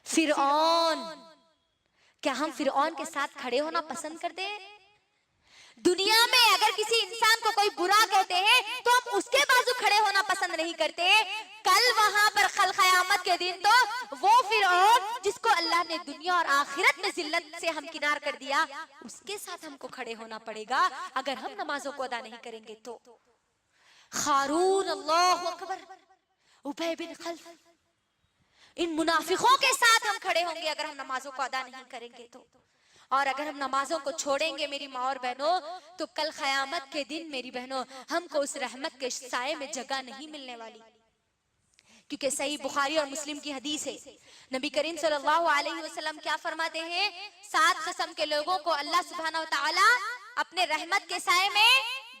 फिरौन, क्या हम फिरौन के साथ खड़े होना पसंद करते हैं? दुनिया में अगर किसी इंसान को कोई बुरा कहते हैं तो हम उसके बाजू खड़े होना पसंद नहीं करते। कल वहां पर कल क़यामत के दिन तो वो फिरौन जिसको अल्लाह ने दुनिया और आखिरत में जिल्लत से हमकिनार कर दिया, उसके साथ हमको खड़े होना पड़ेगा अगर हम नमाजों को अदा नहीं करेंगे तो। क़ारून, अल्लाहु अकबर, उबय बिन खल्फ, इन मुनाफिकों के साथ हम खड़े होंगे अगर हम नमाजों को अदा नहीं करेंगे तो। और अगर हम नमाजों को छोड़ेंगे मेरी माँ और बहनों, तो कल क़यामत के दिन मेरी बहनों हमको उस रहमत के साए में जगह नहीं मिलने वाली। क्योंकि सही बुखारी और मुस्लिम की हदीस है, नबी करीम सल्लल्लाहु अलैहि वसल्लम क्या फरमाते हैं, 7 किस्म के लोगों को अल्लाह सुब्हानहू व तआला अपने रहमत के साए में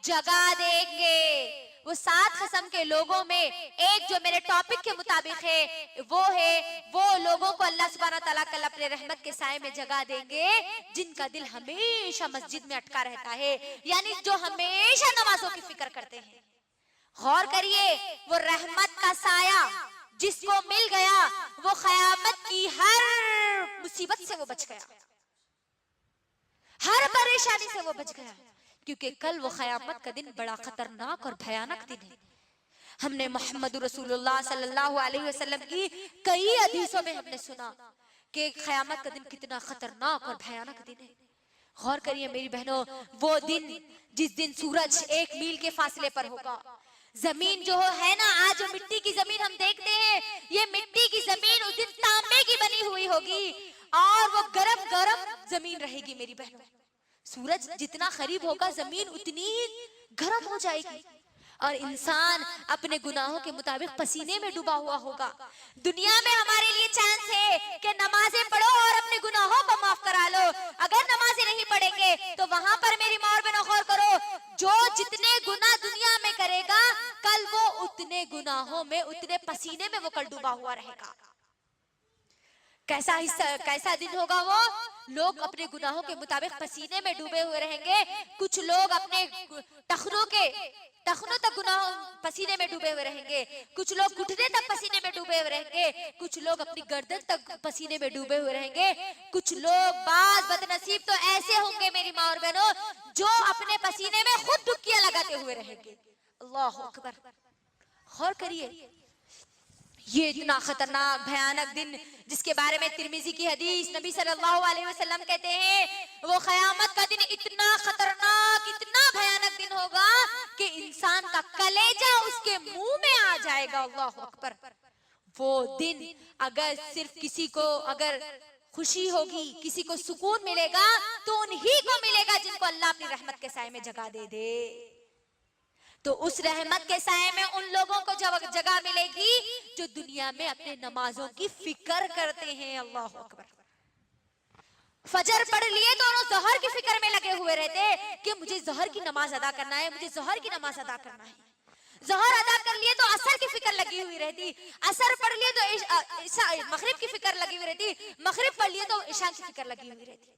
जगह देंगे। वो 7 किस्म के लोगों में एक जो मेरे टॉपिक के मुताबिक है वो लोगों को अल्लाह सुब्हानहू व तआला कल अपने रहमत के साए में जगह देंगे जिनका दिल हमेशा मस्जिद में अटका रहता है, यानी जो हमेशा नमाजों की फिक्र करते हैं। गौर करिए, वो रहमत का साया जिसको मिल गया वो क़यामत की हर मुसीबत से वो बच गया, हर परेशानी से वो बच गया, क्योंकि कल वो क़यामत का दिन बड़ा खतरनाक और भयानक दिन है। हमने मोहम्मद रसूलुल्लाह सल्लल्लाहु अलैहि वसल्लम की कई हदीसों में हमने सुना कि क़यामत का दिन कितना खतरनाक और भयानक दिन है। गौर करिए मेरी बहनों, वो दिन जिस दिन सूरज 1 मील के फासले पर होगा, जमीन जो है ना, आज जो मिट्टी की जमीन हम देखते हैं, ये मिट्टी की जमीन उस दिन तांबे की बनी हुई होगी और वो गरम गरम जमीन रहेगी मेरी बहनों। सूरज जितना करीब होगा जमीन उतनी गर्म हो जाएगी और इंसान अपने गुनाहों के मुताबिक पसीने में डूबा हुआ होगा। दुनिया में हमारे लिए चांस है कि नमाजें पढ़ो और अपने गुनाहों को माफ करा लो। अगर नमाजें नहीं पढ़ेंगे तो वहां पर मेरी माँ और बहनों गौर करो, जो जितने गुनाह दुनिया में करेगा कल वो उतने गुनाहों में, उतने पसीने में वो कल डूबा हुआ रहेगा। कैसा दिन होगा वो? लोग अपने गुनाहों के मुताबिक पसीने में डूबे हुए रहेंगे। कुछ लोग अपने टखनों तक गुनाहों पसीने में डूबे हुए रहेंगे, कुछ लोग घुटने तक पसीने में डूबे हुए रहेंगे, कुछ लोग अपनी गर्दन तक पसीने में डूबे हुए रहेंगे। कुछ लोग बाज बदनसीब तो ऐसे होंगे मेरी माँ और बहनों जो अपने पसीने में खुद डुबकियां लगाते हुए रहेंगे। अल्लाह अकबर। गौर करिए, ये इतना खतरनाक भयानक दिन जिसके बारे में तिर्मिजी की हदीस नबी सल्लल्लाहु अलैहि वसल्लम कहते हैं, वो क़यामत का दिन इतना खतरनाक, इतना भयानक दिन होगा कि इंसान का कलेजा उसके मुंह में आ जाएगा। अल्लाह अकबर। वो दिन अगर सिर्फ किसी को अगर खुशी होगी, किसी को सुकून मिलेगा तो उन्हीं को मिलेगा जिनको अल्लाह अपनी रहमत के साए में जगह दे दे। तो उस रहमत के साए में उन लोगों को जगह मिलेगी जो दुनिया में अपने नमाजों की फिक्र करते हैं। अल्लाह अकबर। फजर पढ़ लिए तो उन्होंने ज़हर की फिक्र में लगे हुए रहते कि मुझे ज़हर की नमाज अदा करना है, मुझे ज़हर की नमाज अदा करना है। ज़हर अदा कर लिए तो असर की फिक्र लगी हुई रहती, असर पढ़ लिए तो मगरिब की फिक्र लगी हुई रहती, मगरिब पढ़ लिए तो इशा की फिक्र लगी हुई रहती।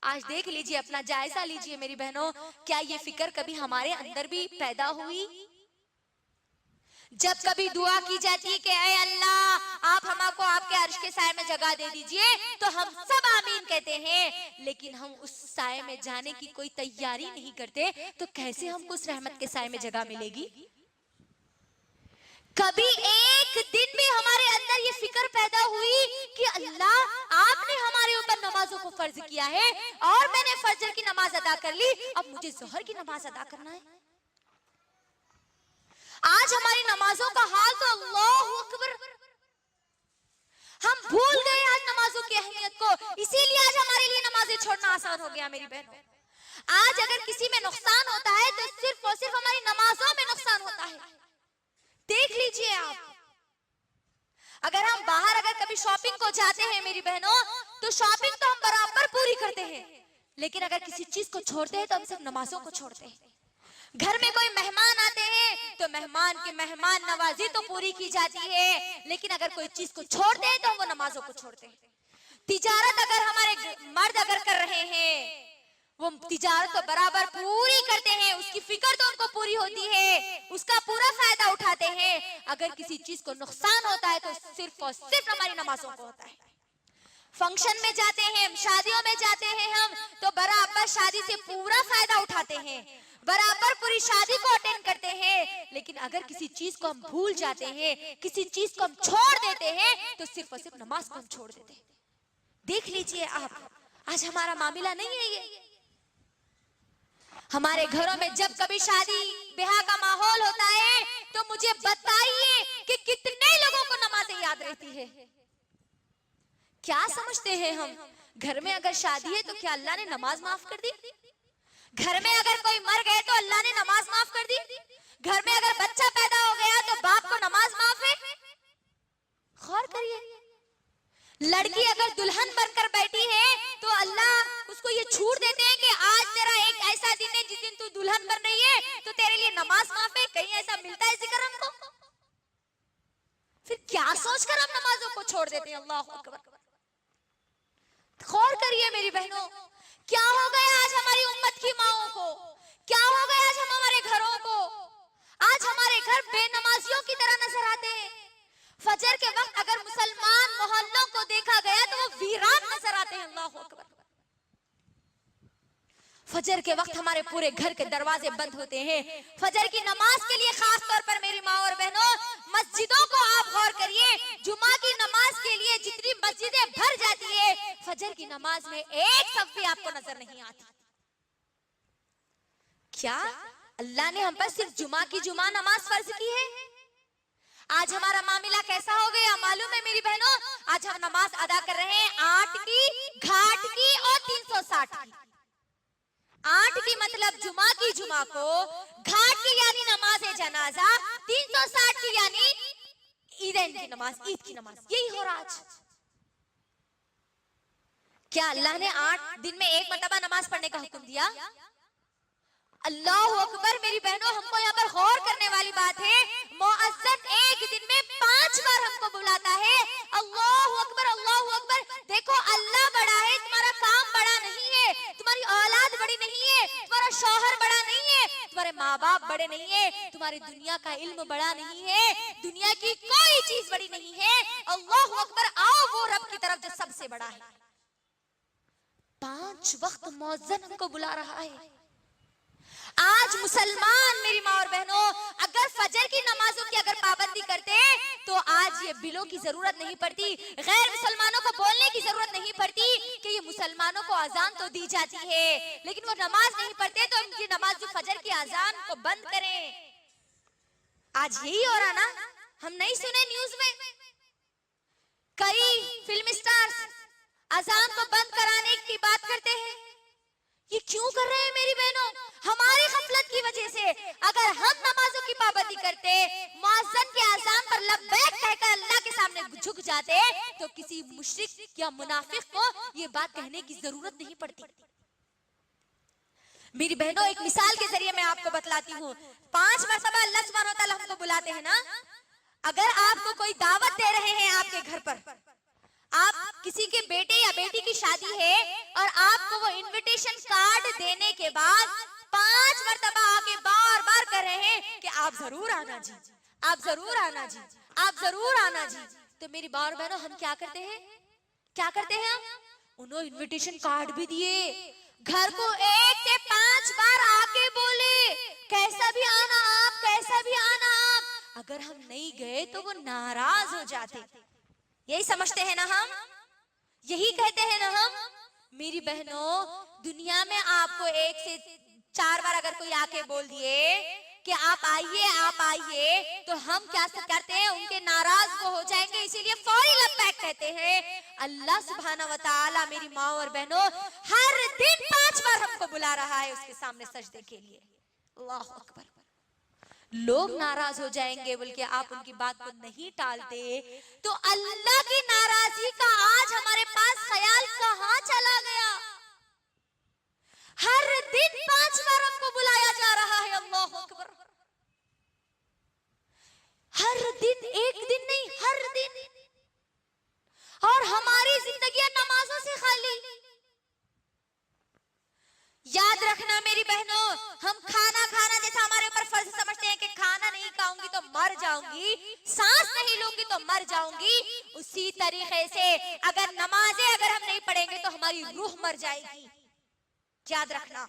आज देख लीजिए, अपना जायजा लीजिए मेरी बहनों, क्या ये फिक्र कभी हमारे अंदर भी पैदा हुई? जब कभी दुआ की जाती है कि ऐ अल्लाह आप हमको आपके अर्श के साए में जगह दे दीजिए, तो हम सब आमीन कहते हैं, लेकिन हम उस साए में जाने की कोई तैयारी नहीं करते, तो कैसे हमको उस रहमत के साए में जगह मिलेगी? कभी एक दिन भी हमारे अंदर ये फिक्र पैदा हुई कि अल्लाह आपने हमारे ऊपर नमाजों को फर्ज किया है और मैंने फजर की नमाज अदा कर ली, अब मुझे ज़ोहर की नमाज अदा करना है? आज हमारी नमाजों का हाल तो अल्लाह अकबर, हम भूल गए आज नमाजों की अहमियत को, इसीलिए आज हमारे लिए नमाजें छोड़ना आसान हो गया। मेरी बहनों, आज अगर किसी में नुकसान होता है तो सिर्फ और सिर्फ हमारी नमाजों में नुकसान होता है। देख लीजिए आप, अगर हम बाहर अगर कभी शॉपिंग को जाते हैं मेरी बहनों, तो शॉपिंग तो हम बराबर पूरी करते हैं, लेकिन अगर किसी चीज को छोड़ते हैं तो हम सिर्फ नमाजों को छोड़ते हैं। घर में कोई मेहमान आते हैं तो मेहमान की मेहमान नवाजी तो पूरी की जाती है, लेकिन अगर कोई चीज को छोड़ते हैं तो हम वो नमाजों को छोड़ते हैं। तिजारत अगर हमारे मर्द अगर कर रहे हैं, वो तिजारत तो बराबर पूरी करते हैं, उसकी फिक्र तो उनको पूरी होती है, उसका पूरा फायदा उठाते हैं। अगर किसी चीज को नुकसान होता है तो सिर्फ और सिर्फ हमारी नमाजों को होता है। फंक्शन में जाते हैं, शादियों में जाते हैं हम, तो बराबर शादी से पूरा फायदा उठाते हैं, बराबर पूरी शादी को अटेंड करते हैं। लेकिन अगर किसी चीज को हम भूल जाते हैं, किसी चीज को हम छोड़ देते हैं, तो सिर्फ और सिर्फ नमाज को हम छोड़ देते हैं। देख लीजिए आप, आज हमारा मामला नहीं है ये। हमारे घरों में जब कभी शादी ब्याह का माहौल होता है तो मुझे बताइए कि कितने लोगों को नमाजें याद रहती है। क्या समझते हैं हम, घर में अगर शादी है तो क्या अल्लाह ने नमाज माफ कर दी? घर में अगर कोई मर गए तो अल्लाह ने नमाज माफ कर दी? घर में अगर बच्चा पैदा हो गया तो बाप को नमाज माफ है? गौर करिए, लड़की अगर दुल्हन बनकर बैठी है तो अल्लाह उसको ये छूट देते हैं कि आज तेरा एक ऐसा दिन है जिस दिन तू दुल्हन बन रही है तो तेरे लिए नमाज माफ है। कहीं ऐसा मिलता है जिक्र हमको? फिर क्या सोचकर हम नमाजों को छोड़ देते हैं? अल्लाह अकबर। गौर करिए मेरी बहनों, क्या हो गया आज हमारी उम्मत की माओं को, क्या हो गया आज हमारे घरों को? आज हमारे घर बेनमाजियों की तरह नजर आते हैं। फजर के वक्त अगर मुसलमान मोहल्लों को देखा गया तो वो वीरान नजर आते हैं। अल्लाह अकबर। फजर के वक्त हमारे पूरे घर के दरवाजे बंद होते हैं। फजर की नमाज के लिए खास तौर पर मेरी माँ और बहनों, मस्जिदों को आप गौर करिए, जुमा की नमाज के लिए जितनी मस्जिदें भर जाती है, फजर की नमाज में एक सफ भी आपको नजर नहीं आती। क्या अल्लाह ने हम पर सिर्फ जुमा की जुमा नमाज फर्ज की है? आज हमारा मामला कैसा हो गया मालूम है मेरी बहनों? आज हम नमाज अदा कर रहे हैं 8 की, घाट की और 360 की। 8 की मतलब जुमा की जुमा को, घाट की यानी नमाज जनाजा, 360 की यानी ईदैन की नमाज, ईद की नमाज। यही हो रहा आज। क्या अल्लाह ने 8 दिन में एक मरतबा नमाज पढ़ने का हुक्म दिया? अल्लाह अकबर। मेरी बहनों, हमको यहाँ पर गौर करने वाली बात है, मुअज्जिन एक दिन में 5 बार हमको बुलाता है। अल्लाह अकबर, अल्लाह अकबर। देखो अल्लाह बड़ा है, तुम्हारा काम बड़ा नहीं है, तुम्हारी औलाद बड़ी नहीं है, तुम्हारा शौहर बड़ा नहीं है, तुम्हारे माँ बाप बड़े नहीं है, तुम्हारी दुनिया का इल्म बड़ा नहीं है, दुनिया की कोई चीज बड़ी नहीं है। अल्लाह अकबर। आओ वो रब की तरफ जो सबसे बड़ा है। 5 वक्त मुअज्जिन हमको बुला रहा है। आज मुसलमान मेरी माँ और बहनों, अगर फजर की नमाजों की अगर पाबंदी करते तो आज ये बिलों की जरूरत नहीं पड़ती, गैर मुसलमानों को बोलने की जरूरत नहीं पड़ती कि ये मुसलमानों को अजान तो दी जाती है लेकिन वो नमाज नहीं पढ़ते, तो इनकी नमाज जो फजर की अजान को बंद करें। आज यही हो रहा ना? हम नहीं सुने न्यूज में कई फिल्म स्टार्स अजान को बंद कराने की बात करते हैं? ये क्यों कर रहे हैं मेरी बहनों? हमारी गफलत की वजह से। अगर हम नमाजों की पाबंदी करते, मुअज्जिन के अज़ान पर लब्बैक कहकर अल्लाह के सामने झुक जाते, तो किसी मुशरिक या मुनाफिक को ये बात कहने की जरूरत नहीं पड़ती। मेरी बहनों, एक मिसाल के जरिए मैं आपको बतलाती हूँ। 5 मरतबा अल्लाह सुब्हानहू तआला हमको बुलाते हैं ना। अगर आपको कोई दावत दे रहे हैं आपके घर पर, आप किसी के बेटे या बेटी की शादी है और आपको वो इनविटेशन कार्ड देने के बाद 5 मरतबा आके बार बार कर रहे हैं कि आप जरूर आना जी, आप जरूर आना जी, आप जरूर आना जी, तो मेरी बार बहनों हम क्या करते हैं? क्या करते हैं हम? उन्होंने इनविटेशन कार्ड भी दिए, घर को 1 से 5 बार आके बोले कैसा भी आना आप, कैसा भी आना आप। अगर हम नहीं गए तो वो नाराज हो जाते। यही समझते हैं ना हम, यही कहते हैं ना हम। मेरी बहनों, दुनिया में आपको 1 से 4 बार अगर कोई आके बोल दिए कि आप आइए, तो हम क्या करते हैं? उनके नाराज वो हो जाएंगे, इसीलिए फौरी लब्बैक कहते हैं। अल्लाह सुब्हानहू व तआला मेरी माँ और बहनों हर दिन 5 बार हमको बुला रहा है उसके सामने सजदे के लिए। अल्लाह अकबर। लोग नाराज हो जाएंगे बोल के आप उनकी बात को नहीं टालते, तो अल्लाह की नाराजगी का आज हमारे पास ख्याल कहाँ चला गया? हर दिन 5 बार हमको बुलाया जा रहा है। अल्लाह अकबर। हर दिन, एक दिन नहीं, हर दिन। और हमारी जिंदगी नमाजों से खाली। याद रखना मेरी बहनों, हम खाना खाना जैसा हमारे ऊपर फर्ज समझते हैं कि खाना नहीं खाऊंगी तो मर जाऊंगी, सांस नहीं लूंगी तो मर जाऊंगी, उसी तरीके से अगर नमाजें अगर हम नहीं पढ़ेंगे तो हमारी रूह मर जाएगी। याद रखना,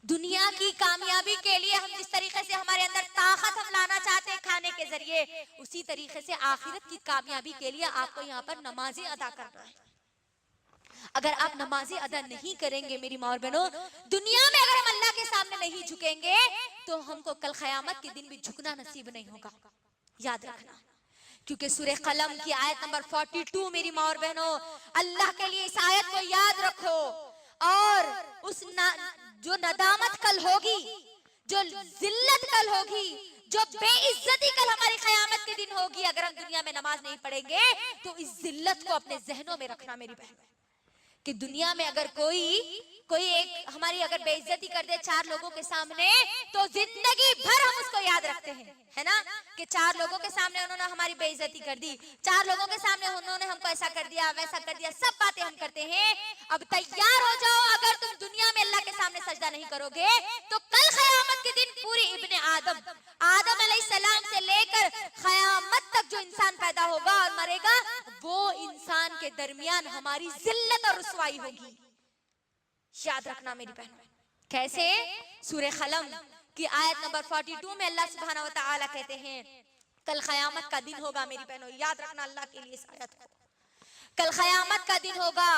दुनिया की कामयाबी के लिए हम जिस तरीके से हमारे अंदर ताकत हम लाना चाहते हैं खाने के जरिए, उसी तरीके से आखिरत की कामयाबी के लिए आपको यहाँ पर नमाजें अदा करना है। अगर आप नमाजें अदा नहीं करेंगे मेरी माँ और बहनों, दुनिया में अगर हम अल्लाह के सामने नहीं झुकेंगे तो हमको कल क़यामत के दिन भी झुकना नसीब नहीं होगा। याद रखना, क्योंकि सूरह कलम की आयत नंबर 42 मेरी माँ और बहनों, अल्लाह के लिए इस आयत को याद रखो। और उस जो नदामत कल होगी, जो जिल्लत कल होगी, जो बेइज्जती कल हमारी क़यामत के दिन होगी, अगर हम दुनिया में नमाज नहीं पढ़ेंगे तो इस जिल्लत को अपने जहनों में रखना मेरी बहन, कि दुनिया में अगर कोई एक हमारी अगर बेइज्जती कर दे 4 लोगों के सामने, तो जिंदगी भर हम उसको याद रखते हैं, है ना, कि 4 लोगों के सामने उन्होंने हमारी बेइज्जती कर दी, 4 लोगों के सामने उन्होंने हमको ऐसा कर दिया वैसा कर दिया, सब बातें हम करते हैं। अब तैयार हो जाओ, अगर तुम दुनिया में अल्लाह के सामने सजदा नहीं करोगे तो कल क़यामत के दिन पूरी इब्ने आदम अलैहिस्सलाम से लेकर क़यामत तक जो इंसान पैदा होगा और मरेगा, वो इंसान के दरमियान हमारी जिल्लत और रुसवाई होगी। याद रखना मेरी बहनों, कैसे? सूरह कलम की आयत नंबर 42 में अल्लाह सुब्हानहू व तआला कहते हैं, कल क़यामत का दिन होगा मेरी बहनों। याद रखना अल्लाह के लिए इस आयत को, कल क़यामत का दिन होगा,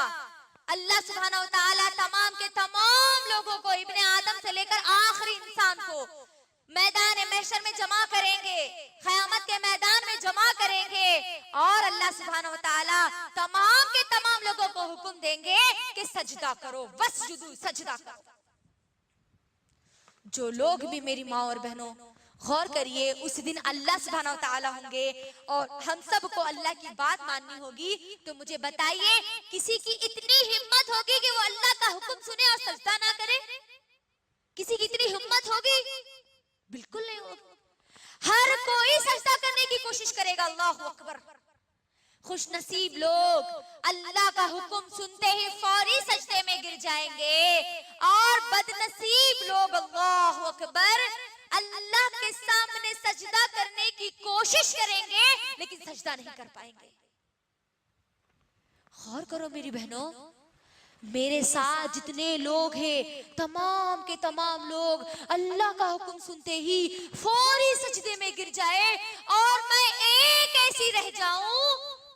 अल्लाह सुब्हानहू व तआला तमाम के तमाम लोगों को, इब्ने आदम से लेकर आखिरी इंसान को मैदान महशर में जमा करेंगे, क़यामत के मैदान में जमा करेंगे, और अल्लाह सुब्हानहू व तआला तमाम के तमाम लोगों को हुक्म देंगे कि सजदा करो, वस्जुदू, सजदा करो। जो लोग भी मेरी माँ और बहनों गौर करिए, उस दिन अल्लाह सुब्हानहू व तआला होंगे और हम सबको अल्लाह की बात माननी होगी। तो मुझे बताइए, किसी की इतनी हिम्मत होगी कि वो अल्लाह का हुक्म सुने और सजदा ना करे? किसी की इतनी हिम्मत होगी? बिल्कुल नहीं होगी। हर कोई सजदा करने की कोशिश करेगा। अल्लाहु अकबर। खुश नसीब लोग अल्लाह का हुक्म सुनते ही फौरी सजदे में गिर जाएंगे, और बदनसीब लोग, अल्लाहु अकबर, अल्लाह के सामने सजदा करने की कोशिश करेंगे लेकिन सजदा नहीं कर पाएंगे। गौर करो मेरी बहनों, मेरे साथ जितने लोग हैं तमाम के तमाम लोग अल्लाह का हुक्म सुनते ही फौरी सजदे में गिर जाए, और मैं एक ऐसी रह जाऊं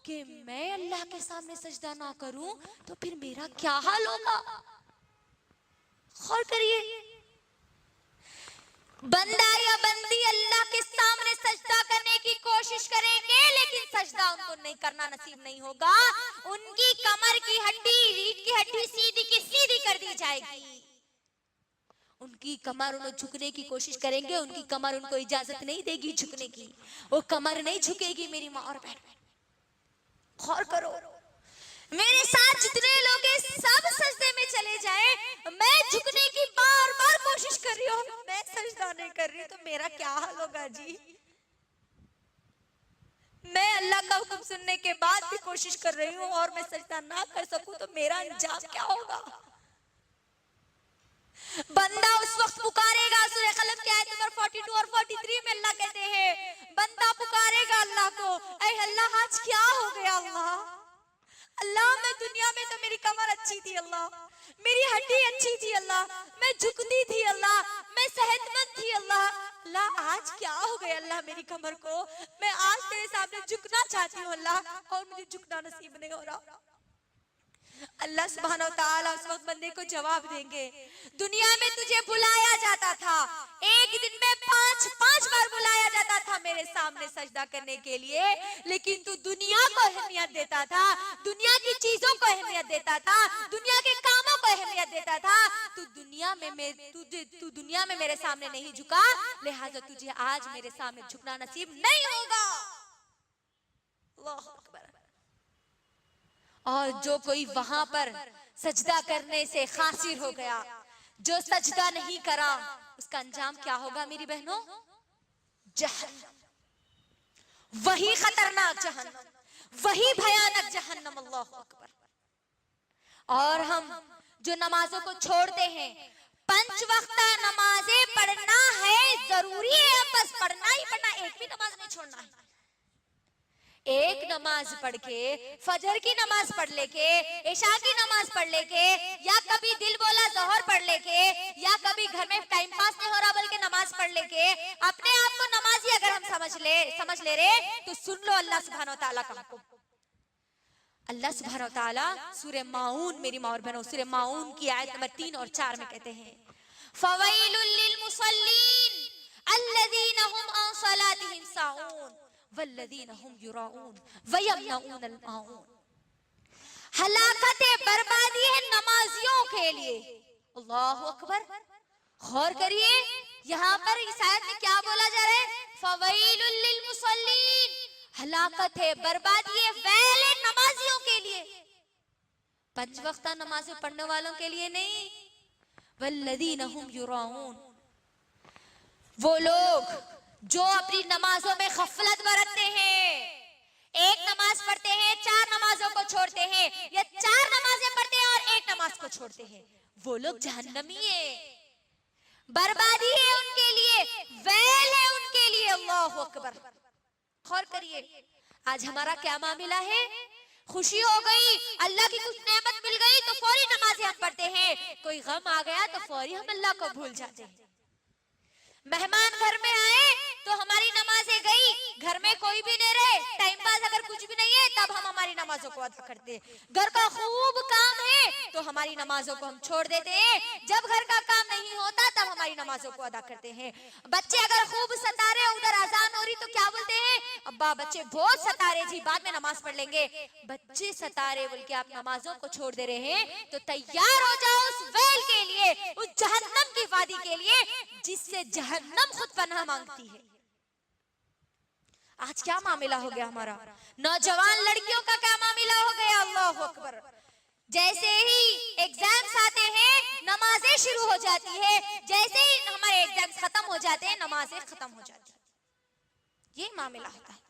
कि मैं अल्लाह के सामने सजदा ना करूं तो फिर मेरा क्या हाल होगा। गौर करिए, बंदा या बंदी अल्लाह के सामने सजदा करने की कोशिश करेंगे लेकिन सजदा उनको नहीं करना नसीब नहीं होगा। उनकी कमर की हड्डी, रीढ़ की हड्डी सीधी की सीधी कर दी जाएगी। उनकी कमर, उन्हें झुकने की कोशिश करेंगे, उनकी कमर उनको इजाजत नहीं देगी झुकने की, वो कमर नहीं झुकेगी मेरी माँ और बहन। गौर करो, मेरे साथ जितने लोग हैं सब सजदे में चले जाए, मैं झुकने की बार बार कोशिश कर रही हूँ, मैं सजदा नहीं कर रही तो मेरा क्या हाल होगा जी। मैं अल्लाह का हुक्म सुनने के बाद भी कोशिश कर रही हूँ और मैं सजदा ना कर सकूं तो मेरा अंजाम क्या होगा। बंदा उस वक्त पुकारेगा, सूरह कलम की आयत नंबर 42 और 43 में अल्लाह कहते हैं, बंदा पुकारेगा अल्लाह को, ऐ अल्लाह आज क्या हो गया अल्लाह, मैं दुनिया में तो मेरी कमर अच्छी थी अल्लाह, मेरी हड्डी अच्छी थी अल्लाह, मैं झुकती थी अल्लाह, मैं सेहतमंद थी अल्लाह, अल्लाह आज क्या हो गया अल्लाह मेरी कमर को, मैं आज तेरे सामने झुकना चाहती हूँ अल्लाह और मुझे झुकना नसीब नहीं हो रहा। अल्लाह सुब्हानहू व तआला उस वक्त बंदे को जवाब देंगे, दुनिया में तुझे बुलाया जाता था, एक दिन में 5-5 बार बुलाया जाता था मेरे सामने सजदा करने के लिए, लेकिन तू दुनिया को अहमियत देता था, दुनिया की चीजों को अहमियत देता था, दुनिया के कामों को अहमियत देता था। तू दुनिया में मेरे सामने नहीं झुका, लिहाजा तुझे आज मेरे सामने झुकना नसीब नहीं होगा। अल्लाहु अकबर। और जो कोई वहां पर सजदा करने से खासिर हो गया, जो सजदा नहीं करा, उसका अंजाम क्या होगा मेरी बहनों? जहन्नम। वही खतरनाक जहन्नम, वही भयानक जहन्नम। अल्लाहु अकबर। और हम जो नमाजों को छोड़ते हैं। 5 वक्त नमाजें पढ़ना है, जरूरी है, बस पढ़ना ही पढ़ना, एक भी नमाज नहीं छोड़ना है। एक नमाज पढ़ के, फजर की नमाज पढ़ लेके, इशा की नमाज पढ़ लेके, या कभी दिल बोला ज़ोहर पढ़ लेके, या कभी घर में टाइम पास नहीं हो रहा बल्कि नमाज पढ़ लेके अपने आप को नमाजी अगर हम समझ ले रहे, तो सुन लो अल्लाह सुब्हानो तआला का हुक्म। अल्लाह सुब्हानो तआला सूरह माऊन, मेरी माँ और बहनों, सूरह माऊन की आयत नंबर 3 और 4 में कहते हैं, फवैलुल लिल मुसल्लीन अल्लज़ीना हुम अन सलातिहिम साऊन वल्लज़ीना हुम युराऊन वयमनऊन अल माऊन। हलाकत बर्बादी है नमाजियों के लिए। अल्लाहु अकबर। गौर करिए, यहाँ पर इस आयत में क्या बोला जा रहा है? फवैलुल लिल मुसल्लीन, हलाकत है, बर्बादी है, वैल है नमाजियों के लिए। 5 वक्त नमाज़ें पढ़ने वालों के लिए नहीं। वल्लज़ीना हुम युराऊन, वो लोग जो अपनी नमाजों में गफलत बरतते हैं, एक नमाज पढ़ते हैं, 4 नमाजों को छोड़ते हैं, या 4 नमाजें पढ़ते हैं और 1 नमाज को छोड़ते हैं, वो लोग जहन्नमी है, बर्बादी है उनके लिए, वैल है उनके लिए। अल्लाहु अकबर। गौर करिए, आज हमारा क्या मामला है? खुशी हो गई, अल्लाह की कुछ नेमत मिल गई तो फौरी नमाजें हम पढ़ते हैं, कोई गम आ गया तो फौरी हम अल्लाह को भूल जाते हैं। मेहमान घर में आए तो हमारी नमाजें गई, घर में कोई भी नहीं रहे, टाइम पास अगर कुछ भी नहीं है तब हम हमारी नमाजों को अदा करते हैं। घर का खूब काम है तो हमारी नमाजों को हम छोड़ देते हैं, जब घर का काम नहीं होता तब हमारी नमाजों को अदा करते हैं। बच्चे अगर खूब सता रहे, उधर अजान हो रही तो क्या बोलते हैं? अब्बा बच्चे बहुत सता रहे जी, बाद में नमाज पढ़ लेंगे। बच्चे सता रहे बोल के आप नमाजों को छोड़ दे रहे हैं, तो तैयार हो जाओ उस वैल के लिए, उस जहन्नम की वादी के लिए जिससे जहन्नम खुद पनाह मांगती है। आज क्या मामला हो गया हमारा? नौजवान लड़कियों का क्या मामला हो गया? अल्लाहु अकबर। जैसे ही एग्जाम्स आते हैं नमाजें शुरू हो जाती है, जैसे ही हमारे एग्जाम्स खत्म हो जाते हैं नमाजें खत्म हो जाती है। ये मामला होता है।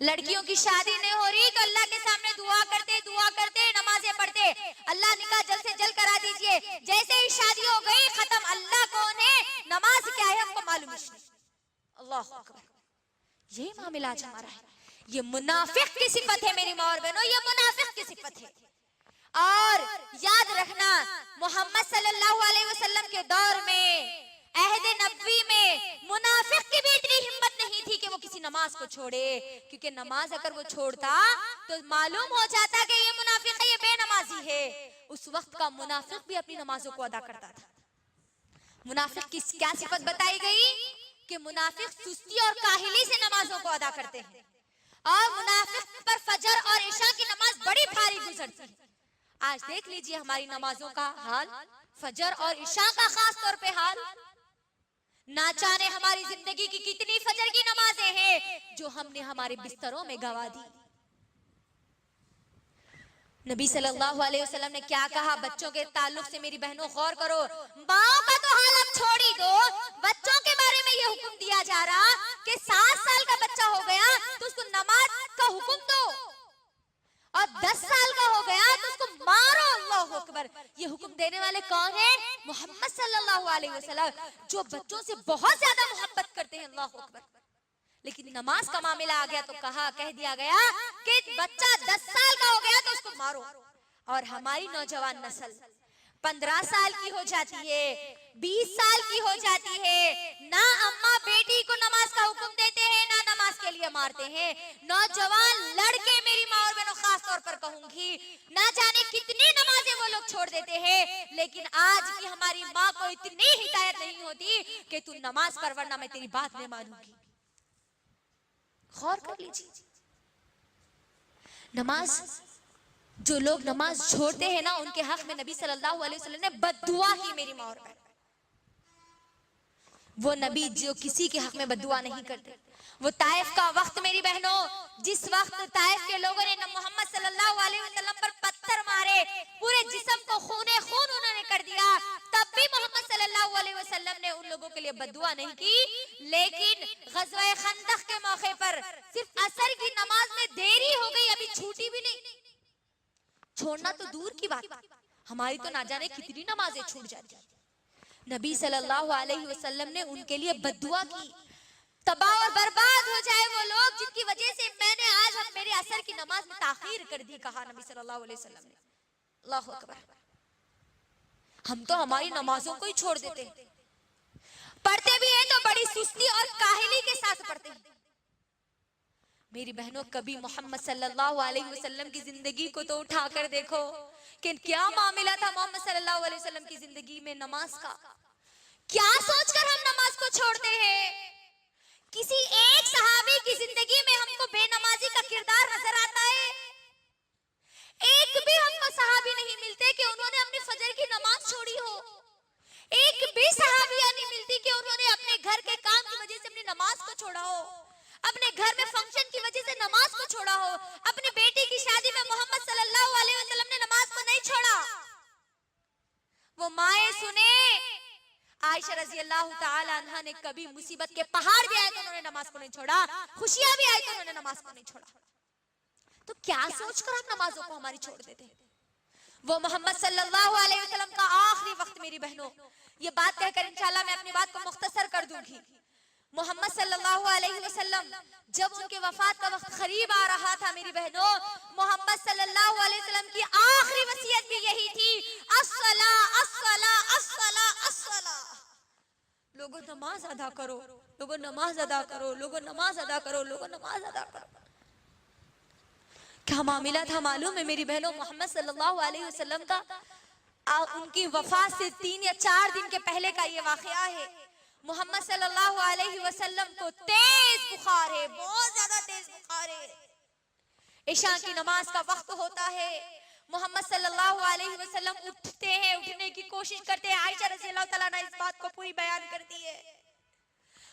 लड़कियों की शादी नहीं हो रही तो अल्लाह के सामने दुआ करते नमाजें पढ़ते, अल्लाह निकाह जल्द से जल्द करा दीजिए। जैसे ही शादी हो गई खत्म, अल्लाह कौन है, नमाज क्या है हमको मालूम नहीं। अल्लाह अकबर। ये मामला आज हमारा है। ये मुनाफिक की सिफत है मेरी माँ और बहनों, ये मुनाफिक की सिफत है। और याद रखना, मोहम्मद सल्लल्लाहु अलैहि वसल्लम के दौर में, अहद नबवी में, मुनाफिक की भी इतनी हिम्मत नहीं थी कि वो किसी नमाज को छोड़े, क्योंकि नमाज अगर वो छोड़ता तो मालूम हो जाता कि ये मुनाफिक है, ये बेनमाजी है। उस वक्त का मुनाफिक भी अपनी नमाजों को अदा करता था। मुनाफिक की क्या सिफत बताई गई? कि मुनाफिक सुस्ती और काहिली से नमाजों को अदा करते हैं, और मुनाफिक पर फजर और इशा की नमाज बड़ी भारी गुजरती है। आज देख लीजिए हमारी नमाजों का हाल, फजर और इशा का खास तौर पे हाल। ना जाने हमारी जिंदगी की कितनी फजर की नमाजें हैं जो हमने हमारे बिस्तरों में गवा दी। नबी सल्लल्लाहु अलैहि वसल्लम ने क्या कहा बच्चों के ताल्लुक से? मेरी बहनों गौर करो, माओ का तो हाल अब छोड़ ही दो, बच्चों के बारे में ये हुक्म दिया जा रहा कि 7 साल का बच्चा हो गया तो उसको नमाज का हुक्म दो, और 10 साल का हो गया तो उसको मारो। अल्लाहु अकबर। ये हुक्म देने वाले कौन है? मोहम्मद सल्लल्लाहु अलैहि वसल्लम, जो बच्चों से बहुत ज्यादा मोहब्बत करते हैं। अल्लाहु अकबर। लेकिन नमाज का मामला आ गया तो कह दिया गया कि बच्चा 10 साल का हो गया तो उसको मारो। और हमारी नौजवान नस्ल 15 साल की हो जाती है, 20 साल की हो जाती है, ना अम्मा बेटी को नमाज का हुक्म देते हैं, ना नमाज के लिए मारते हैं। नौजवान लड़के, मेरी माँ और बहनों खास तौर पर कहूंगी, ना जाने कितनी नमाजें वो लोग छोड़ देते हैं, लेकिन आज की हमारी माँ को इतनी हिदायत नहीं होती कि तू नमाज पढ़ वरना मैं तेरी बात नहीं मानूंगी। गौर कर लीजिए, नमाज, जो लोग नमाज छोड़ते हैं ना, उनके हक में नबी सल्लल्लाहु अलैहि वसल्लम ने बद्दुआ की। मेरी माँ और बहन, वो नबी जो किसी के हक में बद्दुआ नहीं करते। वो ताइफ का वक्त, मेरी बहनों, जिस वक्त ताइफ के लोगों ने मोहम्मद सल्लल्लाहु अलैहि वसल्लम पर पत्थर मारे, पूरे जिस्म को खूने खून उन्होंने कर दिया, तब भी मोहम्मद सल्लल्लाहु अलैहि वसल्लम ने उन लोगों के लिए बद्दुआ नहीं की। लेकिन ग़ज़वा खंदक के मौके पर सिर्फ असर की नमाज में देरी हो गई, अभी छूटी भी नहीं, छोड़ना तो दूर की बात, हमारी तो ना जाने कितनी नमाजें छूट जाती। नबी सल्लल्लाहु अलैहि वसल्लम ने उनके लिए बद्दुआ की, तबाह और बर्बाद हो जाए वो लोग जिनकी वजह से मैंने आज हम मेरे असर की नमाज में ताखीर कर दी, कहा नबी सल्लल्लाहु अलैहि वसल्लम ने। अल्लाहु अकबर। हम तो हमारी नमाजों को ही छोड़ देते, पढ़ते भी हैं तो बड़ी सुस्ती और काहिली के साथ पढ़ते हैं। मेरी बहनों, कभी मोहम्मद सल्लल्लाहु अलैहि वसल्लम की जिंदगी को तो उठाकर देखो कि क्या मामला था मोहम्मद सल्लल्लाहु अलैहि वसल्लम की जिंदगी में नमाज का। क्या सोचकर हम नमाज को छोड़ते हैं? किसी एक सहाबी की जिंदगी में हमको बेनमाजी का किरदार नजर आता है? एक भी हमको सहाबी नहीं मिलते कि उन्होंने अपनी फजर की नमाज छोड़ी हो। एक भी सहाबिया नहीं मिलती कि उन्होंने अपने घर के काम की वजह से अपनी नमाज को छोड़ा हो, अपने घर में फंक्शन की वजह से नमाज को छोड़ा हो। अपनी बेटी की शादी में मोहम्मद सल्लल्लाहु अलैहि वसल्लम ने नमाज को नहीं छोड़ा। वो माए सुने, आयशा रजी अल्लाह ताला अन्हा ने कभी मुसीबत के पहाड़ भी आए तो उन्होंने नमाज को नहीं छोड़ा, खुशियां भी आई तो उन्होंने नमाज को नहीं छोड़ा। तो क्या सोचकर हम नमाजों को हमारी छोड़ देते हैं? वो मोहम्मद सल्लल्लाहु अलैहि वसल्लम का आखिरी वक्त, मेरी बहनों, ये बात कहकर इंशाल्लाह मैं अपनी बात को मुख्तसर कर दूंगी। मोहम्मद सल्लल्लाहु अलैहि वसल्लम जब उनके वफात का वक्त करीब आ रहा था, मेरी बहनों, मोहम्मद सल्लल्लाहु अलैहि वसल्लम की आखिरी वसीयत भी यही थी, अस्सला अस्सला अस्सला अस्सला। लोगों नमाज अदा करो, लोगों नमाज अदा करो, लोगों नमाज अदा करो, लोगों नमाज अदा करो। क्या मामला था मालूम है मेरी बहनों? मोहम्मद सल्लल्लाहु अलैहि वसल्लम का उनकी वफात से 3 या 4 दिन के पहले का ये वाकया है। मोहम्मद सल्लल्लाहु अलैहि वसल्लम को तेज बुखार है, बहुत ज्यादा तेज बुखार है। इशा की नमाज का वक्त होता है, मोहम्मद सल्लल्लाहु अलैहि वसल्लम उठते हैं, उठने की कोशिश करते हैं। आयशा रज़ी अल्लाह तआला ने इस बात को पूरी बयान करती है।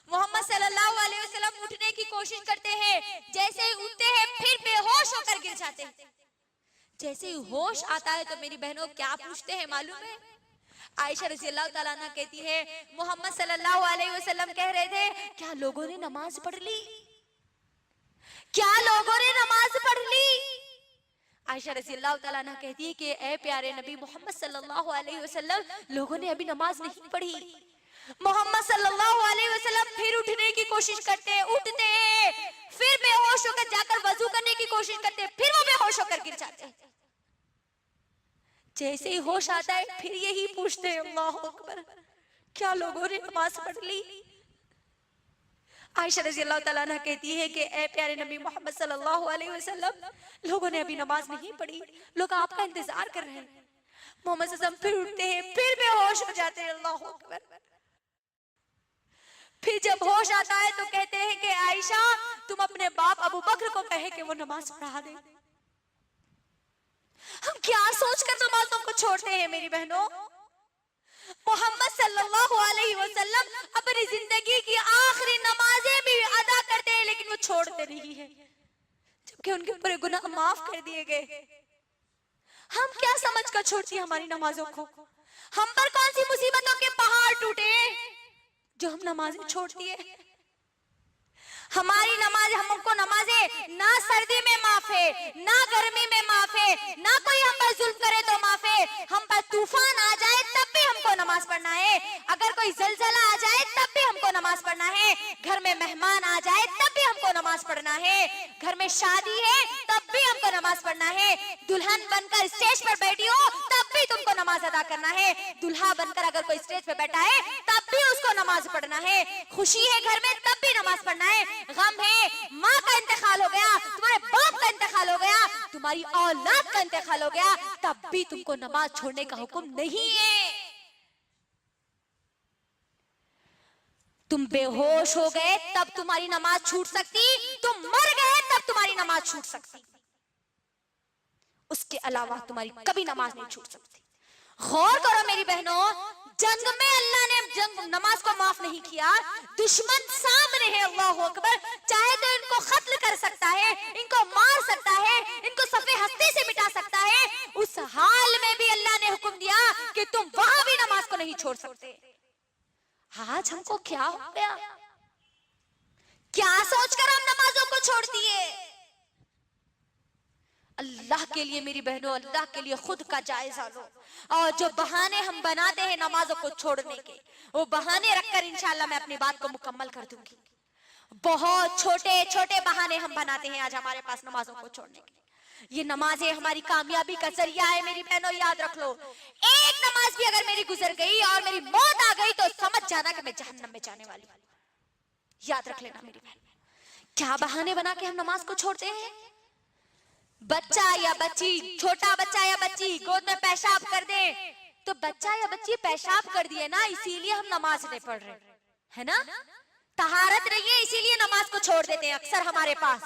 मोहम्मद सल्लल्लाहु अलैहि वसल्लम उठने की कोशिश करते हैं, जैसे ही उठते हैं फिर बेहोश होकर गिर जाते हैं। जैसे ही होश आता है तो मेरी बहनों क्या पूछते हैं मालूम है? आयशा रज़ी अल्लाह तआला अन्हा कहती है, मोहम्मद सल्लल्लाहु अलैहि वसल्लम कह रहे थे, क्या लोगों ने नमाज पढ़ ली? क्या लोगों ने नमाज पढ़ ली? आयशा रज़ी अल्लाह तआला अन्हा कहती है कि ए प्यारे नबी मोहम्मद सल्लल्लाहु अलैहि वसल्लम, लोगों ने अभी नमाज नहीं पढ़ी। मोहम्मद सल्लल्लाहु अलैहि वसल्लम फिर उठने की कोशिश करते हैं, उठते हैं, फिर बेहोश होकर जाकर वजू करने की कोशिश करते हैं, फिर वो बेहोश होकर गिर जाते हैं। जैसे ही होश आता है फिर यही पूछते हैं, अल्लाहु अकबर, क्या लोगों ने नमाज पढ़ ली? आयशा रज़ी अल्लाह तआला अन्हा कहती है कि ए प्यारे नबी मोहम्मद सल्लल्लाहु अलैहि वसल्लम, लोगों ने अभी नमाज नहीं पढ़ी, लोग आपका इंतजार कर रहे हैं। मोहम्मद सल्लल्लाहु अलैहि वसल्लम फिर उठते हैं, फिर बेहोश हो जाते हैं। अल्लाहु अकबर। फिर जब होश आता है तो कहते हैं कि आयशा, तुम अपने बाप अबू बकर को कहे कि वो नमाज पढ़ा दे। हम क्या सोचकर नमाजों को छोड़ते हैं मेरी बहनों? मोहम्मद सल्लल्लाहु अलैहि वसल्लम अपनी जिंदगी की आखिरी नमाजें भी अदा करते हैं, लेकिन वो छोड़ते नहीं है, जबकि उनके पूरे गुनाह माफ कर दिए गए। हम क्या समझकर छोड़ती है हमारी नमाजों को? हम पर कौन सी मुसीबतों के पहाड़ टूटे जो हम नमाजें छोड़ती है? हमारी नमाज, हमको नमाजें ना सर्दी में माफ है, ना गर्मी में माफ है, ना कोई हम पर जुल्म करे तो माफ है। हम पर तूफान आ जाए तब भी हमको नमाज पढ़ना है, अगर कोई जलजला आ जाए तब भी हमको नमाज पढ़ना है, घर में मेहमान आ जाए तब भी हमको नमाज पढ़ना है, घर में शादी है तब भी हमको नमाज पढ़ना है, दुल्हन बनकर स्टेज पर बैठी हो तब भी तुमको नमाज अदा करना है, दूल्हा बनकर अगर कोई स्टेज पर बैठा है तब भी उसको नमाज पढ़ना है, खुशी है घर में तब भी नमाज पढ़ना है, गम है, माँ का इंतकाल हो गया, तुम्हारे बाप का इंतकाल हो गया, तुम्हारी औलाद का इंतकाल हो गया, तब भी तुमको नमाज छोड़ने का हुक्म नहीं है। तुम बेहोश हो गए तब तुम्हारी नमाज छूट सकती, तुम मर गए तब तुम्हारी नमाज छूट सकती, उसके अलावा तुम्हारी कभी नमाज नहीं छूट सकती। गौर करो मेरी बहनों, जंग में अल्लाह ने जंग नमाज को माफ नहीं किया, दुश्मन सामने है, अल्लाहु अकबर, चाहे तो इनको कत्ल कर सकता है, इनको मार सकता है, इनको सफे हस्ती से मिटा सकता है, उस हाल में भी अल्लाह ने हुक्म दिया कि तुम वहां भी नमाज को नहीं छोड़ सकते। आज हमको क्या हो गया? क्या सोचकर हम नमाजों को छोड़ती है? अल्लाह के लिए मेरी बहनों, अल्लाह के लिए खुद का जायजा लो। और जो बहाने हम बनाते हैं नमाजों को छोड़ने के, वो बहाने रखकर इंशाल्लाह मैं अपनी बात को मुकम्मल कर दूंगी। बहुत छोटे छोटे बहाने हम बनाते हैं आज हमारे पास नमाजों को छोड़ने के। ये नमाजें हमारी कामयाबी का जरिया है मेरी बहनों, याद रख लो। एक नमाज भी अगर मेरी गुजर गई और मेरी मौत आ गई तो समझ जाना कि मैं जहन्नम में जाने वाली हूं। याद रख लेना मेरी बहन। क्या बहाने बना के हम नमाज को छोड़ते हैं। बच्चा या बच्ची, छोटा बच्चा या बच्ची गोद में पेशाब कर दे तो बच्चा या बच्ची पेशाब कर दिए ना, इसीलिए हम नमाज नहीं पढ़ रहे, है ना। तहारत नहीं है इसीलिए नमाज को छोड़ देते हैं अक्सर हमारे पास।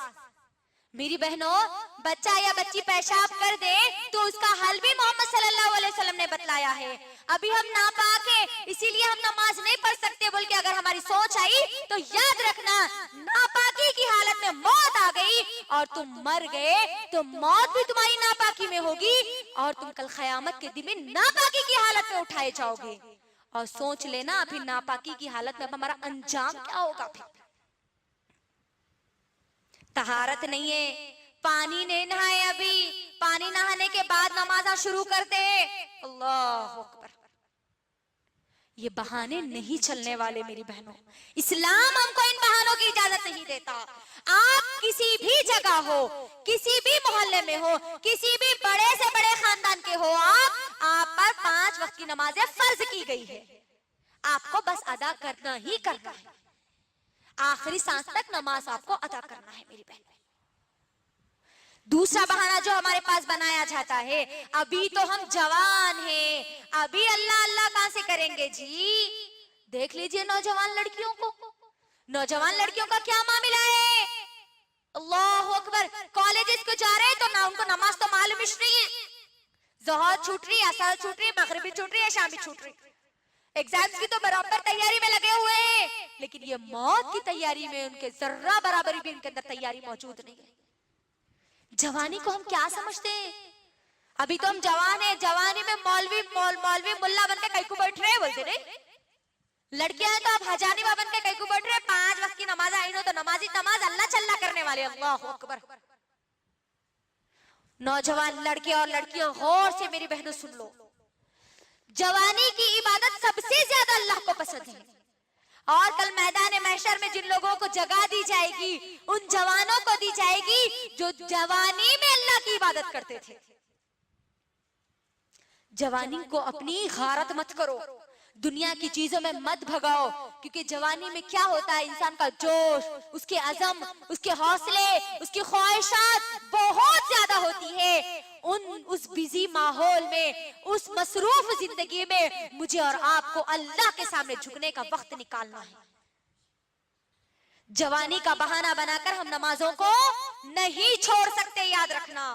मेरी बहनों, बच्चा या बच्ची पेशाब कर दे तो उसका हल भी मोहम्मद सल्लल्लाहु अलैहि वसल्लम ने बतलाया है। अभी हम नापाक है इसीलिए हम नमाज नहीं पढ़ सकते बोल के अगर हमारी सोच आई तो याद रखना, नापाकी की हालत में मौत आ गई और तुम मर गए तो मौत भी तुम्हारी नापाकी में होगी और तुम कल क़यामत के दिन में नापाकी की हालत में उठाए जाओगे। और सोच लेना फिर नापाकी की हालत में हमारा अंजाम क्या होगा। फिर तहारत नहीं है, पानी नहीं नहाए, अभी पानी नहाने के बाद नमाज़ शुरू करते। अल्लाह अकबर। ये बहाने नहीं चलने वाले मेरी बहनों। इस्लाम हमको इन बहानों की इजाजत नहीं देता। आप किसी भी जगह हो, किसी भी मोहल्ले में हो, किसी भी बड़े से बड़े खानदान के हो, आप पर 5 वक्त की नमाजें फर्ज की गई है। आपको बस अदा करना ही करना है। आखिरी सांस तक नमाज आपको अदा करना है मेरी बहन। दूसरा बहाना जो हमारे पास बनाया जाता है, अभी तो हम जवान हैं, अभी अल्लाह अल्लाह कहां से करेंगे जी। देख लीजिए नौजवान लड़कियों को, नौजवान लड़कियों का क्या मामला है। अल्लाह अकबर। कॉलेजेस को जा रहे हैं तो ना उनको नमाज तो मालूम ही नहीं है। ज़ोहर छूट रही, असर छूट रही, मगरिबी छूट रही है, शामी छूट रही। एग्जाम्स की तो बराबर तैयारी में लगे हुए हैं, लेकिन ये मौत की तैयारी में उनके जर्रा बराबरी भी उनके अंदर तैयारी मौजूद नहीं है। जवानी को हम क्या समझते हैं। अभी तो हम जवान हैं, जवानी में मौलवी मुल्ला बनके कहीं को बैठ रहे बोलते नहीं। लड़कियां हैं तो आप हजानी बन के कहीं को बैठ रहे। 5 वक्त की नमाज आई नो तो नमाजी नमाज अल्लाह चल्ला करने वाले। अल्लाह अकबर। नौजवान लड़के और लड़कियां गौर से मेरी बहनों सुन लो, जवानी की इबादत सबसे ज्यादा अल्लाह को पसंद है। और कल मैदान महशर में जिन लोगों को जगह दी जाएगी उन जवानों को दी जाएगी जो जवानी में अल्लाह की इबादत करते थे। जवानी को अपनी गारत मत करो, दुनिया की चीजों में मत भगाओ, क्योंकि जवानी में क्या होता है, इंसान का जोश, उसके अज़म, उसके हौसले, उसकी ख्वाहिशात बहुत ज्यादा होती है। उस बिजी माहौल में, उस मसरूफ जिंदगी में मुझे और आपको अल्लाह के सामने झुकने का वक्त निकालना है। जवानी का बहाना बनाकर हम नमाजों को नहीं छोड़ सकते, याद रखना।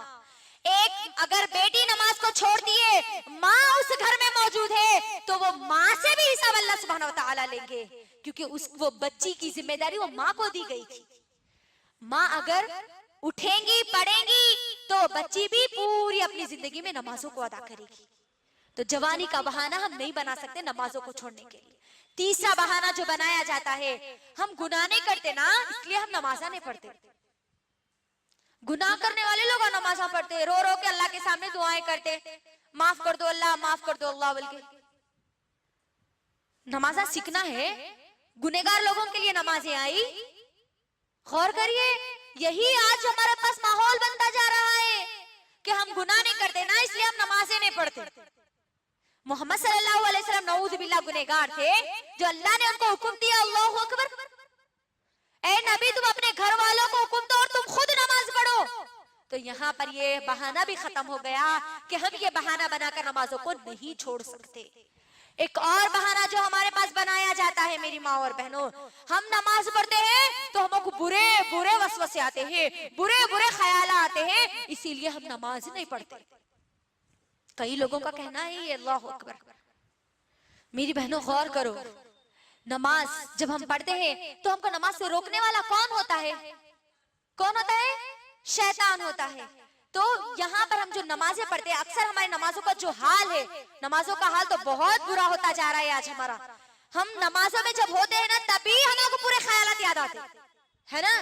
एक अगर बेटी नमाज को छोड़ दिए, माँ उस घर में मौजूद है तो वो माँ से भी हिसाब अल्लाह सुब्हानहू व तआला लेंगे, क्योंकि वो बच्ची की जिम्मेदारी वो माँ को दी गई थी। माँ अगर उठेंगी पढ़ेंगी तो बच्ची भी पूरी अपनी जिंदगी में नमाजों को अदा करेगी। तो जवानी का बहाना हम नहीं बना सकते नमाजों को छोड़ने के लिए। तीसरा बहाना जो बनाया जाता है, हम गुनाह नहीं करते ना इसलिए हम नमाजा नहीं पढ़ते। गुनाह करने वाले लोग नमाजा पढ़ते, रो रो के अल्लाह के सामने दुआएं करते, माफ कर दो अल्लाह, माफ कर दो अल्लाह बोल के। नमाजा सीखना है, गुनेगार लोगों के लिए नमाजें आई। गौर करिए, यही आज हमारे पास माहौल बनता जा रहा है कि हम गुनाह नहीं करते ना इसलिए हम नमाजें नहीं पढ़ते। मोहम्मद सल्लल्लाहु अलैहि वसल्लम नऊज़ बिल्लाह गुनहगार थे, जो अल्लाह ने उनको हुक्म दिया, अल्लाहु अकबर, ए नबी तुम अपने घर वालों को हुक्म दो और तुम खुद नमाज पढ़ो। तो यहाँ पर ये बहाना भी खत्म हो गया कि हम ये बहाना बनाकर नमाजों को नहीं छोड़ सकते। एक और बहाना जो हमारे पास बनाया जाता है मेरी माँ और बहनों, हम नमाज पढ़ते हैं तो हमको बुरे बुरे वसवसे आते हैं, बुरे बुरे ख्याल आते हैं, इसीलिए हम नमाज नहीं पढ़ते। कई लोगों का कहना है ये। अल्लाह अकबर। मेरी बहनों गौर करो, नमाज जब हम पढ़ते हैं तो हमको नमाज से रोकने वाला कौन होता है? कौन होता है? शैतान होता है। तो यहाँ पर हम जो नमाजें पढ़ते हैं, अक्सर हमारी नमाजों का जो हाल है, नमाजों का हाल तो बहुत बुरा होता जा रहा है आज हमारा। हम नमाजों में जब होते हैं ना तभी हमको पूरे ख्यालात याद आते हैं, है ना।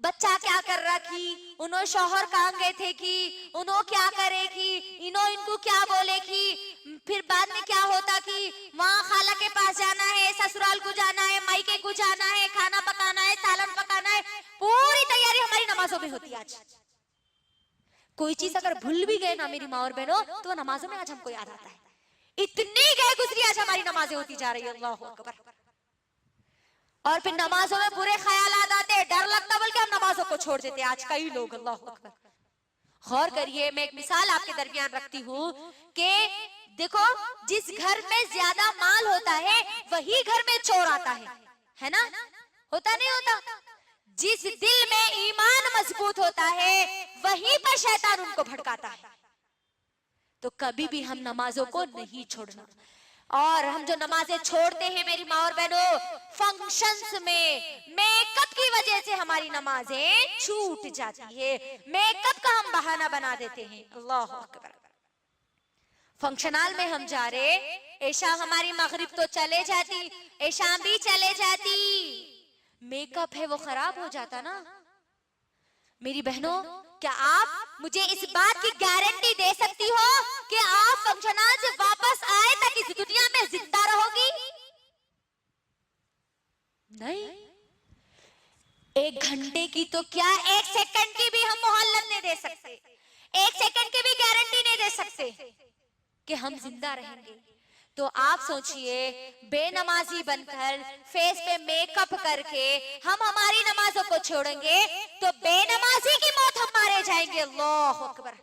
बच्चा क्या कर रहा की, उन्हों शौहर कहाँ गए थे की, उन्हों क्या करे की, इनको क्या बोले की, फिर बाद में क्या होता कि वहाँ खाला के पास जाना है, ससुराल को जाना है, मायके को जाना है, खाना पकाना है, सालन पकाना है, पूरी तैयारी हमारी नमाजों में होती है। आज कोई चीज अगर भूल भी गए ना मेरी माँ और बहनों, तो वो नमाजों में आज हमको याद आता है। इतनी गए गुजरी आज हमारी नमाजें होती जा रही है, अल्लाह अकबर। और फिर नमाजों में बुरे ख्यालात आते, डर लगता, बल्कि हम नमाजों को छोड़ देते आज कई लोग, अल्लाह अकबर। गौर करिए, मैं एक मिसाल आपके दरमियान रखती हूँ कि देखो, जिस घर में ज्यादा माल होता है वही घर में चोर आता है ना? होता नहीं होता? जिस दिल में ईमान मजबूत होता है वहीं पर शैतान उनको भड़काता है। तो कभी भी हम नमाजों को नहीं छोड़ना। और हम जो नमाजें छोड़ते हैं मेरी माँ और बहनों, फंक्शंस में मेकअप की वजह से हमारी नमाजें छूट जाती है। मेकअप का हम बहाना बना देते हैं, अल्लाह अकबर। फंक्शनाल में हम जा रहे, ऐशा हमारी मगरिब तो चले जाती, ऐशा भी चले जाती, मेकअप है वो खराब हो जाता ना। मेरी बहनों, क्या आप मुझे इस बात की गारंटी दे सकती हो कि आप फंक्शनाल से वापस आए तक इस दुनिया में जिंदा रहोगी? नहीं। 1 घंटे की तो क्या, 1 सेकंड की भी हम मोहल्लत नहीं दे सकते, 1 सेकंड की भी गारंटी नहीं दे सकते कि हम जिंदा रहेंगे। तो आप सोचिए, बेनमाजी बनकर फेस पे मेकअप करके हम हमारी नमाजों को छोड़ेंगे तो बेनमाजी की मौत हम मारे जाएंगे, अल्लाह अकबर।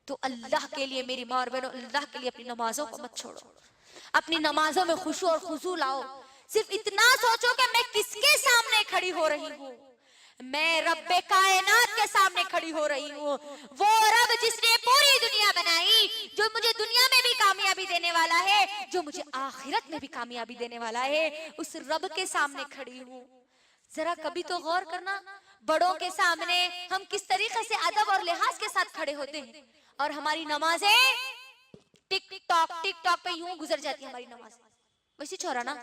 तो अल्लाह के लिए मेरी माँ और बहनों, अल्लाह के लिए अपनी नमाजों को मत छोड़ो, अपनी नमाजों में खुशू और खुशू लाओ। सिर्फ इतना सोचो कि मैं किसके सामने खड़ी हो रही हूँ, मैं रब्बे कायनात के सामने खड़ी हो रही हूँ। वो रब जिसने पूरी दुनिया बनाई, जो मुझे दुनिया में भी कामयाबी देने वाला है, जो मुझे आखिरत में भी कामयाबी देने वाला है, उस रब के सामने खड़ी हूँ। जरा कभी तो गौर करना, बड़ों के सामने हम किस तरीके से अदब और लिहाज के साथ खड़े होते हैं, और हमारी नमाजें टिक टॉक पे यूं गुजर जाती है हमारी नमाज। वैसी छोरा ना,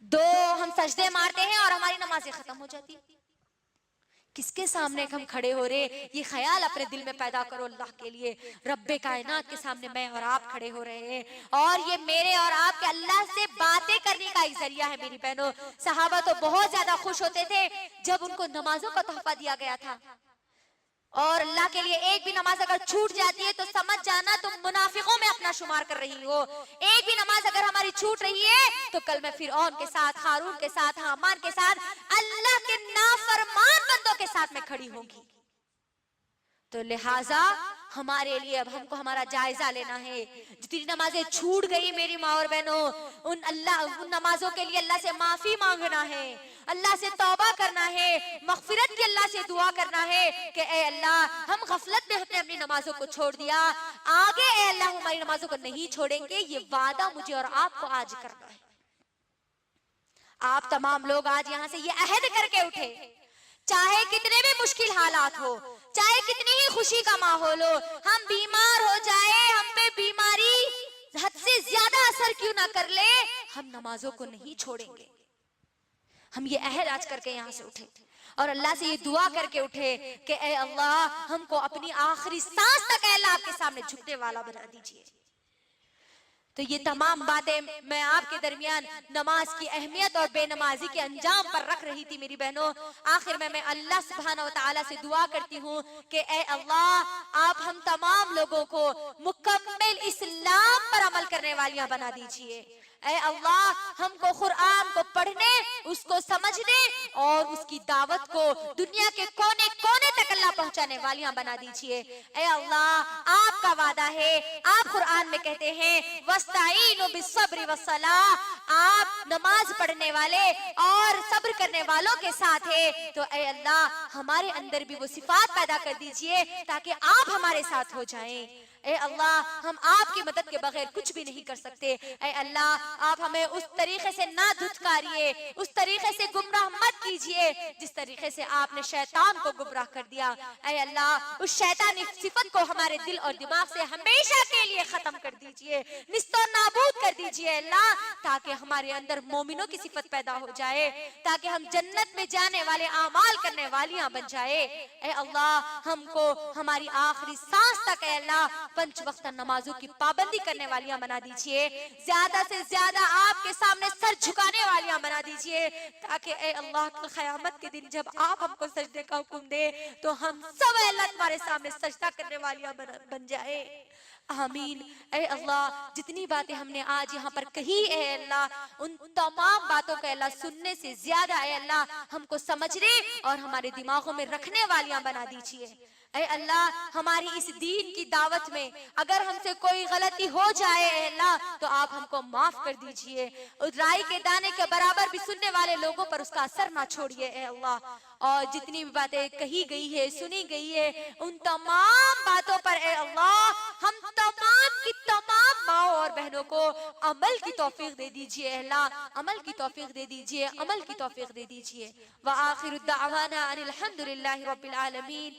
2 हम सजदे मारते हैं और हमारी नमाजें खत्म हो जाती। किसके सामने हम खड़े हो रहे, ये ख्याल अपने दिल में पैदा करो अल्लाह के लिए। रब्बे कायनात के सामने मैं और आप खड़े हो रहे हैं, और ये मेरे और आपके अल्लाह से बातें करने का एक जरिया है। मेरी बहनों, सहाबा तो बहुत ज्यादा खुश होते थे जब उनको नमाजों का तोहफा दिया गया था। और अल्लाह के लिए एक भी नमाज अगर छूट जाती है तो समझ जाना तुम मुनाफिकों में अपना शुमार कर रही हो। एक भी नमाज अगर हमारी छूट रही है तो कल मैं फिरौन के साथ, हारून के साथ, हामान के साथ, अल्लाह के नाफरमान बंदों के साथ में खड़ी होंगी। तो लिहाजा हमारे लिए अब हमको हमारा जायजा लेना है। जितनी नमाजें छूट गई मेरी माँ और बहनों, उन नमाजों के लिए अल्लाह से माफी मांगना है, अल्लाह से तौबा करना है, मगफिरत की अल्लाह से दुआ करना है कि ए अल्लाह, हम गफलत में हमने अपनी नमाजों को छोड़ दिया, आगे ए अल्लाह हमारी नमाजों को नहीं छोड़ेंगे, ये वादा मुझे और आपको आज करना है। आप तमाम लोग आज यहाँ से ये अहद करके उठे, चाहे कितने भी मुश्किल हालात हो, चाहे कितनी ही खुशी का माहौल हो, हम बीमार हो जाए, हम पे बीमारी हद से ज्यादा असर क्यों ना कर ले, हम नमाजों को नहीं छोड़ेंगे। हम ये अहद आज करके यहाँ से उठे और अल्लाह से ये दुआ करके उठे कि ए अल्लाह, हमको अपनी आखिरी सांस तक अल्लाह आपके सामने झुकने वाला बना दीजिए। तो ये तमाम बातें मैं आपके दरमियान नमाज की अहमियत और बेनमाजी के अंजाम पर रख रही थी मेरी बहनों। आखिर में मैं अल्लाह सुब्हानहू व तआला से दुआ करती हूँ कि ए अल्लाह, आप हम तमाम लोगों को मुकम्मल इस्लाम पर अमल करने वालियां बना दीजिए। ए अल्लाह, हमको कुरान को पढ़ने, उसको समझने और उसकी दावत को दुनिया के कोने कोने तक अल्लाह पहुंचाने वालियां बना दीजिए। ए अल्लाह, आपका वादा है, आप कुरान में कहते हैं वस्ताईनु बिस्सब्रि वस्सलाह, आप नमाज पढ़ने वाले और सब्र करने वालों के साथ है। तो ए अल्लाह, हमारे अंदर भी वो सिफात पैदा कर दीजिए ताकि आप हमारे साथ हो जाएं। ए अल्लाह, हम आपकी मदद के बगैर कुछ भी नहीं कर सकते। ए अल्लाह, आप हमें उस तरीके से ना धुतकारिए, उस तरीके से गुमराह मत कीजिए जिस तरीके से आपने शैतान को गुमराह कर दिया। ए अल्लाह, उस शैतानी सिफत को हमारे दिल और दिमाग से हमेशा के लिए खत्म कर दीजिए, निस्तो नाबूद कर दीजिए अल्लाह, ताकि हमारे अंदर मोमिनों की सिफत पैदा हो जाए, ताकि हम जन्नत में जाने वाले आमाल करने वालियां बन जाए। ए अल्लाह, हमको हमारी आखिरी सांस तक ए अल्लाह पंच वक्त नमाजों की पाबंदी करने वालियां बना दीजिए, ज्यादा से ज्यादा आपके सामने सर झुकाने वालियां बना दीजिए, ताकि ए अल्लाह कल क़यामत के दिन जब आप हमको सजदे का हुक्म दे तो हम सब अल्लाह तुम्हारे सामने सजदा करने वालियां बन जाए। आमीन। ए अल्लाह, जितनी बातें हमने आज यहाँ पर कही है अल्लाह, उन तमाम बातों का अल्लाह सुनने से ज्यादा है अल्लाह हमको समझने और हमारे दिमागों में रखने वालियां बना दीजिए। ऐ अल्लाह, हमारी इस दीन की दावत में अगर हमसे कोई गलती हो जाए अल्लाह तो आप हमको माफ कर दीजिए। उस राई के दाने के बराबर भी सुनने वाले लोगों पर उसका असर ना छोड़िए ऐ अल्लाह। और जितनी भी बातें कही गई है, सुनी गई है, उन तमाम बातों पर ऐ अल्लाह हम तमाम की तमाम माओ और बहनों को अमल की तौफीक दे दीजिए अल्लाह, अमल की तौफीक दे दीजिए, अमल की तौफीक दे दीजिए। व आखिरु दावाना अनिल हम्दुलिल्लाहि रब्बिल आलमीन।